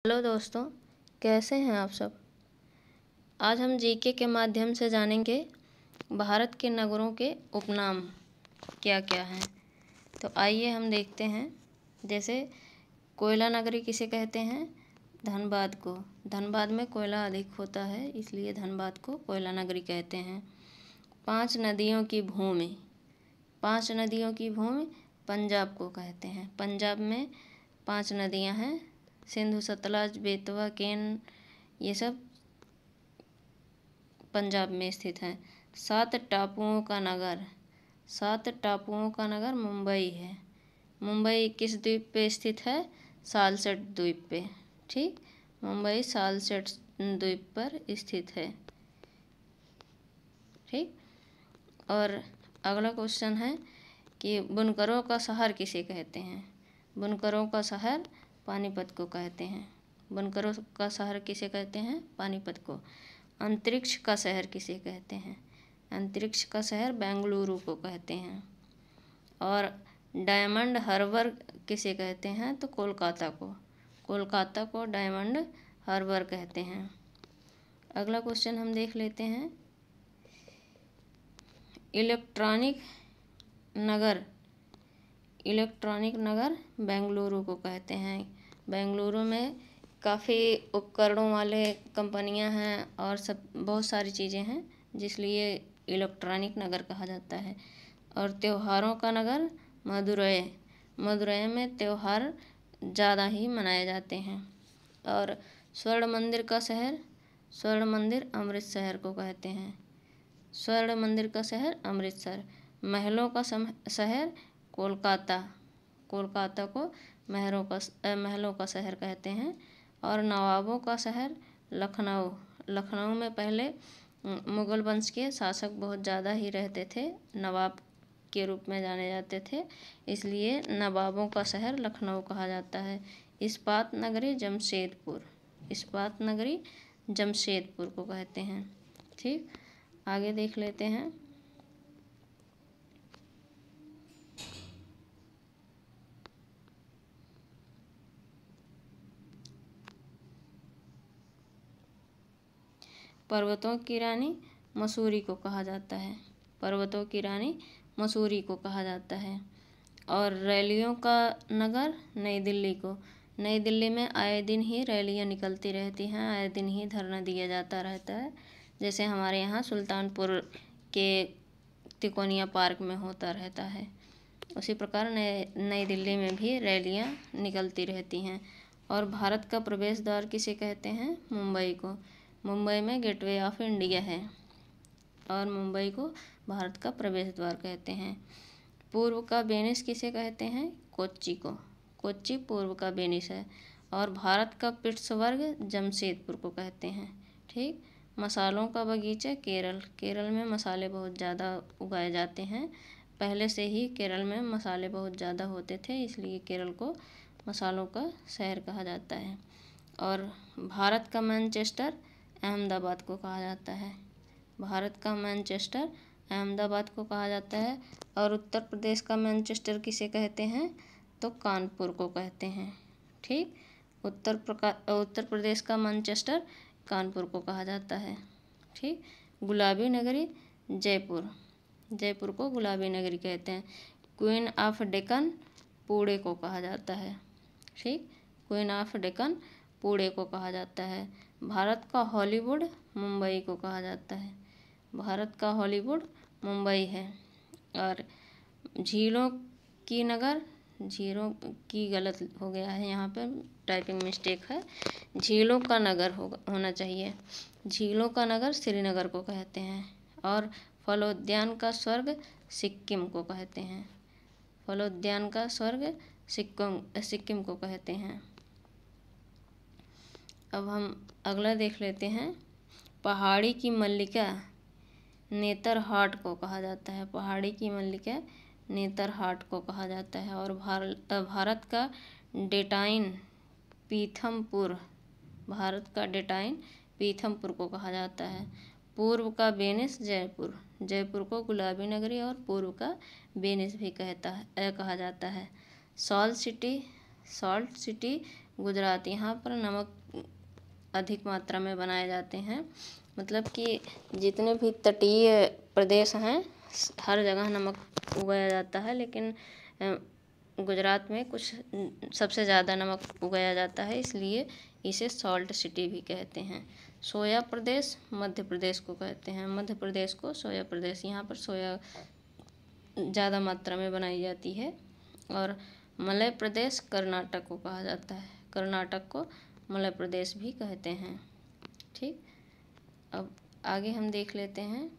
Hello दोस्तों, कैसे हैं आप सब। आज हम जीके के माध्यम से जानेंगे भारत के नगरों के उपनाम क्या क्या हैं। तो आइए हम देखते हैं। जैसे कोयला नगरी किसे कहते हैं? धनबाद को। धनबाद में कोयला अधिक होता है, इसलिए धनबाद को कोयला नगरी कहते हैं। 5 नदियों की भूमि। 5 नदियों की भूमि पंजाब को कहते हैं। पंजाब में 5 नदियां हैं, सिंधु, सतलज, बेतवा, केन, ये सब पंजाब में स्थित हैं। 7 टापुओं का नगर। 7 टापुओं का नगर मुंबई है। मुंबई किस द्वीप पे स्थित है? सालसेट द्वीप पे। ठीक, मुंबई सालसेट द्वीप पर स्थित है। ठीक, और अगला क्वेश्चन है कि बुनकरों का शहर किसे कहते हैं? बुनकरों का शहर पानीपत को कहते हैं। बुनकरों का शहर किसे कहते हैं? पानीपत को। अंतरिक्ष का शहर किसे कहते हैं? अंतरिक्ष का शहर बेंगलुरु को कहते हैं। और डायमंड हार्बर किसे कहते हैं? तो कोलकाता को। कोलकाता को डायमंड हार्बर कहते हैं। अगला क्वेश्चन हम देख लेते हैं। इलेक्ट्रॉनिक नगर। इलेक्ट्रॉनिक नगर बेंगलुरु को कहते हैं। बेंगलुरु में काफ़ी उपकरणों वाले कंपनियां हैं और सब बहुत सारी चीज़ें हैं, जिसलिए इलेक्ट्रॉनिक नगर कहा जाता है। और त्योहारों का नगर मदुरई। मदुरई में त्यौहार ज़्यादा ही मनाए जाते हैं। और स्वर्ण मंदिर का शहर, स्वर्ण मंदिर अमृतसर को कहते हैं। स्वर्ण मंदिर का शहर अमृतसर। महलों का शहर कोलकाता। कोलकाता को महलों का शहर कहते हैं। और नवाबों का शहर लखनऊ। लखनऊ में पहले मुग़ल वंश के शासक बहुत ज़्यादा ही रहते थे, नवाब के रूप में जाने जाते थे, इसलिए नवाबों का शहर लखनऊ कहा जाता है। इस्पात नगरी जमशेदपुर। इस्पात नगरी जमशेदपुर को कहते हैं। ठीक, आगे देख लेते हैं। पर्वतों की रानी मसूरी को कहा जाता है। पर्वतों की रानी मसूरी को कहा जाता है। और रैलियों का नगर नई दिल्ली को। नई दिल्ली में आए दिन ही रैलियां निकलती रहती हैं, आए दिन ही धरना दिया जाता रहता है। जैसे हमारे यहाँ सुल्तानपुर के तिकोनिया पार्क में होता रहता है, उसी प्रकार नई दिल्ली में भी रैलियां निकलती रहती हैं। और भारत का प्रवेश द्वार किसे कहते हैं? मुंबई को। मुंबई में गेटवे ऑफ इंडिया है और मुंबई को भारत का प्रवेश द्वार कहते हैं। पूर्व का वेनिस किसे कहते हैं? कोच्चि को। कोच्चि पूर्व का वेनिस है। और भारत का पिट्सबर्ग जमशेदपुर को कहते हैं। ठीक, मसालों का बगीचा केरल। केरल में मसाले बहुत ज़्यादा उगाए जाते हैं। पहले से ही केरल में मसाले बहुत ज़्यादा होते थे, इसलिए केरल को मसालों का शहर कहा जाता है। और भारत का मैनचेस्टर अहमदाबाद को कहा जाता है। भारत का मैनचेस्टर अहमदाबाद को कहा जाता है। और उत्तर प्रदेश का मैनचेस्टर किसे कहते हैं? तो कानपुर को कहते हैं। ठीक, उत्तर प्रदेश का मैनचेस्टर कानपुर को कहा जाता है। ठीक, गुलाबी नगरी जयपुर। जयपुर को गुलाबी नगरी कहते हैं। क्वीन ऑफ डेक्कन पुणे को कहा जाता है। ठीक, क्वीन ऑफ डेक्कन पुणे को कहा जाता है। भारत का हॉलीवुड मुंबई को कहा जाता है। भारत का हॉलीवुड मुंबई है। और झीलों की नगर, झीलों की गलत हो गया है, यहाँ पे टाइपिंग मिस्टेक है, झीलों का नगर होना चाहिए। झीलों का नगर श्रीनगर को कहते हैं। और फलोद्यान का स्वर्ग सिक्किम को कहते हैं। फलोद्यान का स्वर्ग सिक्किम को कहते हैं। अब हम अगला देख लेते हैं। पहाड़ी की मल्लिका नेतरहाट को कहा जाता है। पहाड़ी की मल्लिका नेतरहाट को कहा जाता है। और भारत का डेटाइन पीथमपुर। भारत का डेटाइन पीथमपुर को कहा जाता है। पूर्व का वेनिस जयपुर। जयपुर को गुलाबी नगरी और पूर्व का वेनिस भी कहा जाता है। सॉल्ट सिटी गुजरात, यहाँ पर नमक अधिक मात्रा में बनाए जाते हैं। मतलब कि जितने भी तटीय प्रदेश हैं हर जगह नमक उगाया जाता है, लेकिन गुजरात में कुछ सबसे ज़्यादा नमक उगाया जाता है, इसलिए इसे सॉल्ट सिटी भी कहते हैं। सोया प्रदेश मध्य प्रदेश को कहते हैं, मध्य प्रदेश को सोया प्रदेश, यहाँ पर सोया ज़्यादा मात्रा में बनाई जाती है। और मलय प्रदेश कर्नाटक को कहा जाता है, कर्नाटक को मलय प्रदेश भी कहते हैं। ठीक, अब आगे हम देख लेते हैं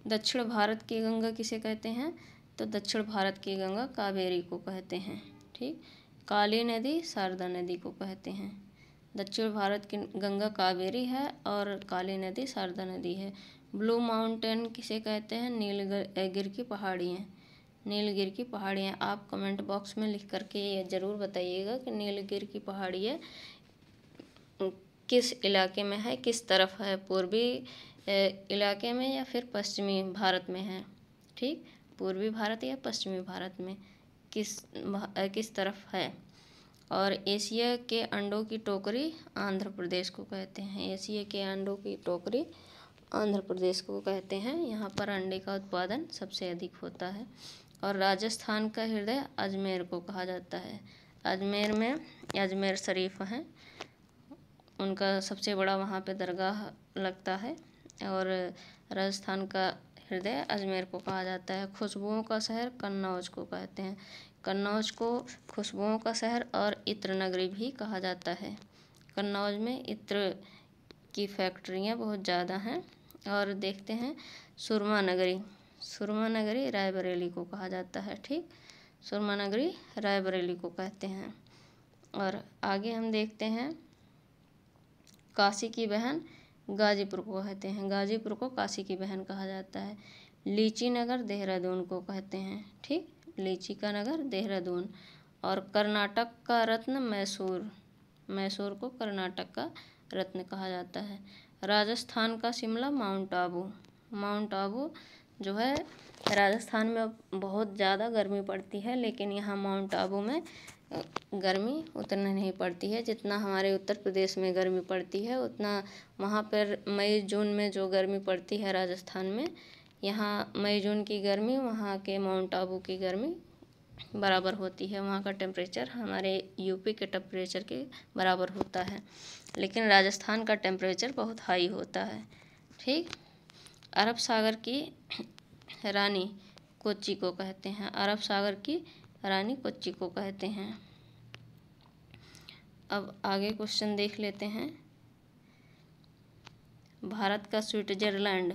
दक्षिण भारत की गंगा किसे कहते हैं। तो दक्षिण भारत की गंगा कावेरी को कहते हैं। ठीक, काली नदी शारदा नदी को कहते हैं। दक्षिण भारत की गंगा कावेरी है और काली नदी शारदा नदी है। ब्लू माउंटेन किसे कहते हैं। नीलगिरी की पहाड़ियाँ, नीलगिरी की पहाड़ियाँ। आप कमेंट बॉक्स में लिख करके ये ज़रूर बताइएगा कि नीलगिरी की पहाड़ियाँ किस इलाके में है, किस तरफ है, पूर्वी इलाके में या फिर पश्चिमी भारत में है। ठीक, पूर्वी भारत या पश्चिमी भारत में किस तरफ है। और एशिया के अंडों की टोकरी आंध्र प्रदेश को कहते हैं। एशिया के अंडों की टोकरी आंध्र प्रदेश को कहते हैं। यहाँ पर अंडे का उत्पादन सबसे अधिक होता है। और राजस्थान का हृदय अजमेर को कहा जाता है। अजमेर में अजमेर शरीफ हैं, उनका सबसे बड़ा वहाँ पे दरगाह लगता है। और राजस्थान का हृदय अजमेर को कहा जाता है। खुशबुओं का शहर कन्नौज को कहते हैं। कन्नौज को खुशबुओं का शहर और इत्र नगरी भी कहा जाता है। कन्नौज में इत्र की फैक्ट्रियाँ बहुत ज़्यादा हैं। और देखते हैं सुरमा नगरी, सुरमा नगरी रायबरेली को कहा जाता है। ठीक, सुरमा नगरी रायबरेली को कहते हैं। और आगे हम देखते हैं काशी की बहन गाजीपुर को कहते हैं। गाजीपुर को काशी की बहन कहा जाता है। लीची नगर देहरादून को कहते हैं। ठीक, लीची का नगर देहरादून। और कर्नाटक का रत्न मैसूर, मैसूर को कर्नाटक का रत्न कहा जाता है। राजस्थान का शिमला माउंट आबू, माउंट आबू जो है राजस्थान में बहुत ज़्यादा गर्मी पड़ती है, लेकिन यहाँ माउंट आबू में गर्मी उतना नहीं पड़ती है जितना हमारे उत्तर प्रदेश में गर्मी पड़ती है। उतना वहाँ पर मई जून में जो गर्मी पड़ती है राजस्थान में, यहाँ मई जून की गर्मी वहाँ के माउंट आबू की गर्मी बराबर होती है। वहाँ का टेम्परेचर हमारे यूपी के टेम्परेचर के बराबर होता है, लेकिन राजस्थान का टेम्परेचर बहुत हाई होता है। ठीक, अरब सागर की रानी कोच्चि को कहते हैं। अरब सागर की रानी कोच्चि को कहते हैं। अब आगे क्वेश्चन देख लेते हैं। भारत का स्विट्जरलैंड,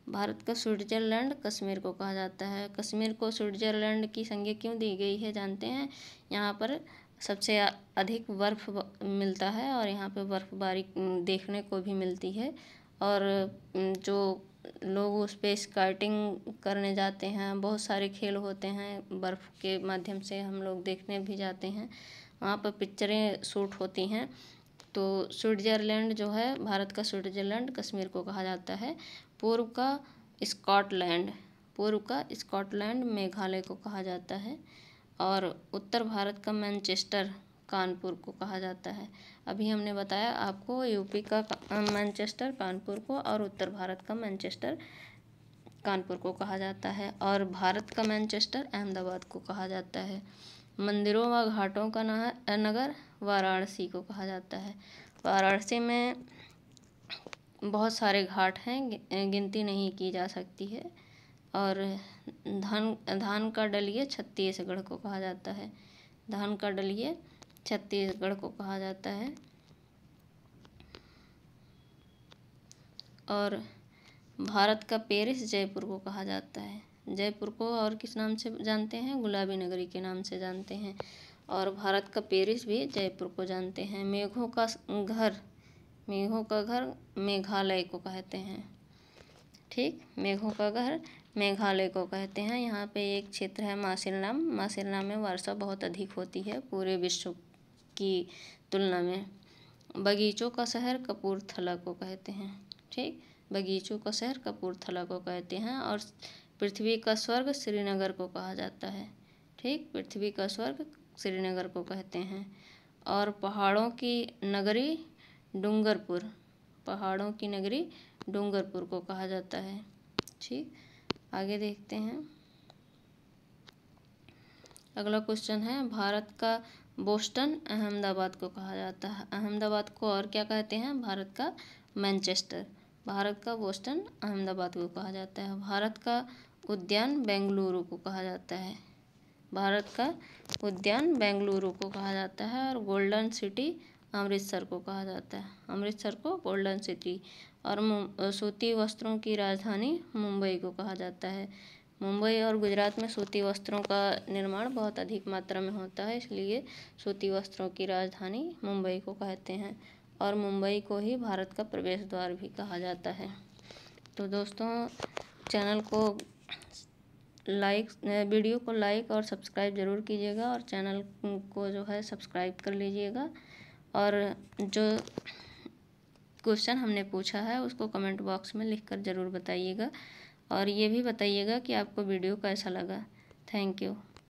भारत का स्विट्जरलैंड कश्मीर को कहा जाता है। कश्मीर को स्विट्जरलैंड की संज्ञा क्यों दी गई है जानते हैं। यहाँ पर सबसे अधिक बर्फ़ मिलता है और यहाँ पे बर्फ़बारी देखने को भी मिलती है। और जो लोग उस पर स्काइटिंग करने जाते हैं, बहुत सारे खेल होते हैं बर्फ़ के माध्यम से, हम लोग देखने भी जाते हैं। वहाँ पर पिक्चरें शूट होती हैं। तो स्विट्ज़रलैंड जो है, भारत का स्विट्ज़रलैंड कश्मीर को कहा जाता है। पूर्व का स्कॉटलैंड, पूर्व का स्कॉटलैंड मेघालय को कहा जाता है। और उत्तर भारत का मैनचेस्टर कानपुर को कहा जाता है। अभी हमने बताया आपको यूपी का मैनचेस्टर कानपुर को और उत्तर भारत का मैनचेस्टर कानपुर को कहा जाता है। और भारत का मैनचेस्टर अहमदाबाद को कहा जाता है। मंदिरों व घाटों का नगर वाराणसी को कहा जाता है। वाराणसी में बहुत सारे घाट हैं, गिनती नहीं की जा सकती है। और धान का डलिया छत्तीसगढ़ को कहा जाता है। धान का डलिया छत्तीसगढ़ को कहा जाता है। और भारत का पेरिस जयपुर को कहा जाता है। जयपुर को और किस नाम से जानते हैं, गुलाबी नगरी के नाम से जानते हैं। और भारत का पेरिस भी जयपुर को जानते हैं। मेघों का घर, मेघों का घर मेघालय को कहते हैं। ठीक, मेघों का घर मेघालय को कहते हैं। यहाँ पे एक क्षेत्र है मासिरनाम, मासिरनाम में वर्षा बहुत अधिक होती है पूरे विश्व की तुलना में। बगीचों का शहर कपूरथला को कहते हैं। ठीक, बगीचों का शहर कपूरथला को कहते हैं। और पृथ्वी का स्वर्ग श्रीनगर को कहा जाता है। ठीक, पृथ्वी का स्वर्ग श्रीनगर को कहते हैं। और पहाड़ों की नगरी डूंगरपुर, पहाड़ों की नगरी डूंगरपुर को कहा जाता है। ठीक, आगे देखते हैं। अगला क्वेश्चन है, भारत का बोस्टन अहमदाबाद को कहा जाता है। अहमदाबाद को और क्या कहते हैं? भारत का मैनचेस्टर। भारत का बोस्टन अहमदाबाद को कहा जाता है। भारत का उद्यान बेंगलुरु को कहा जाता है। भारत का उद्यान बेंगलुरु को कहा जाता है। और गोल्डन सिटी अमृतसर को कहा जाता है। अमृतसर को गोल्डन सिटी। और सूती वस्त्रों की राजधानी मुंबई को कहा जाता है। मुंबई और गुजरात में सूती वस्त्रों का निर्माण बहुत अधिक मात्रा में होता है, इसलिए सूती वस्त्रों की राजधानी मुंबई को कहते हैं। और मुंबई को ही भारत का प्रवेश द्वार भी कहा जाता है। तो दोस्तों, चैनल को वीडियो को लाइक और सब्सक्राइब ज़रूर कीजिएगा, और चैनल को जो है सब्सक्राइब कर लीजिएगा। और जो क्वेश्चन हमने पूछा है उसको कमेंट बॉक्स में लिखकर ज़रूर बताइएगा, और ये भी बताइएगा कि आपको वीडियो कैसा लगा। Thank you.